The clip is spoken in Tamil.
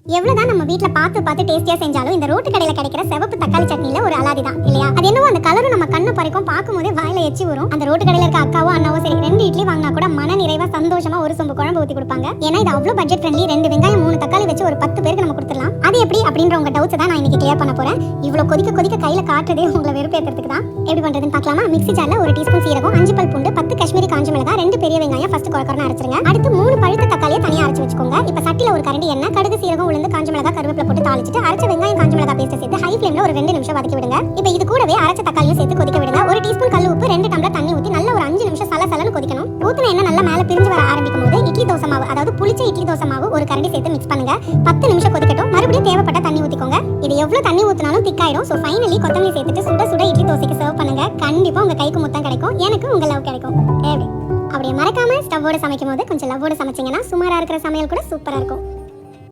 எவ்வளவுதான் நம்ம வீட்ல பார்த்து டேஸ்டியா செஞ்சாலும் இந்த ரோட்டு கடையில கிடைக்கிற சிவப்பு தக்காளி சட்னில ஒரு அலாதி தான் இல்லையா? அது என்னவோ அந்த கலரும் நம்ம கண்ணு பறிக்கும், பார்க்கும்போதே வாயில எச்சி வரும். அந்த ரோட்டு கடையில இருக்க அக்காவோ அண்ணாவோ சரி 2 இட்லி வாங்கினா கூட மன நிறைவா சந்தோஷமா ஒரு சொம்பு குழம்பு ஊத்தி கொடுப்பாங்க. ஏன்னா இது அவ்வளவு பட்ஜெட் ஃப்ரெண்ட்லி. 2 வெங்காயம் 3 தக்காளி வச்சு ஒரு 10 பேருக்கு நம்ம கொடுத்துடலாம். அது எப்படி அப்படின்ற உங்க டவுட்ஸ் தான் நான் இன்னைக்கு கிளியர் பண்ண போறேன். இவ்வளவு கொதிக்க கையில காட்டுறதே உங்களை வெறுப்பேத்துறதுக்கு தான். எப்படி பண்றதுன்னு பார்க்கலாமா? மிக்ஸி ஜார்ல 1 டீஸ்பூன் சீரகம், 5 பல் பூண்டு, 10 காஷ்மீரி காஞ்ச மிளகாய், 2 பெரிய வெங்காயம் ஃபர்ஸ்ட் கொரகொரன்னு அரைச்சிருங்க. அடுத்து 3 பழுத்த தக்காளியை தனியா அரைச்சு வச்சுக்கோங்க. இப்ப சட்டில ஒரு கரண்டி எண்ணெய், கடுகு, சீரகம், உளுந்து, காஞ்ச மிளகாய், கருவேப்பிலை போட்டு தாளிச்சிட்டு அரைச்ச வெங்காயம் காஞ்ச மிளகாய் பேஸ்ட் சேர்த்து ஹை ஃப்ளேம்ல ஒரு 2 நிமிஷம் வதக்கி விடுங்க. இப்போ இது கூடவே அரைச்ச தக்காளியும் சேர்த்து கொதிக்க விடுங்க. 1 டீஸ்பூன் கல் உப்பு, 2 டம்ளர் தண்ணி ஊத்தி நல்லா ஒரு 5 நிமிஷம் சலசலன்னு கொதிக்கணும். ஊத்துன எண்ணெய் நல்லா மேல பிரிஞ்சு வர ஆரம்பிக்கும் போது இட்லி தோசை மாவு, அதாவது புளிச்ச இட்லி தோசை மாவு ஒரு கரண்டி சேர்த்து மிக்ஸ் பண்ணுங்க. 10 நிமிஷம் கொதிக்கட்டும். மறுபடியும் தேவைப்பட்ட தண்ணி ஊத்திக்கோங்க. இது எவ்வளவு தண்ணி ஊத்தினாலும் திக்காயிடும். சோ ஃபைனலி கொத்தமல்லி சேர்த்துட்டு சுட சுட இட்லி தோசைக்கு சர்வ் பண்ணுங்க. கண்டிப்பா உங்க கைக்கு முத்தம் கிடைக்கும், எனக்கு உங்க லவ் கிடைக்கும். அப்படியே மறக்காம ஸ்டவ்வோட சமைக்கும் போது கொஞ்சம் லவ்வோட சமைச்சீங்கன்னா சுமாரா இருக்கிற சமையல் கூட சூப்பரா இருக்கும்.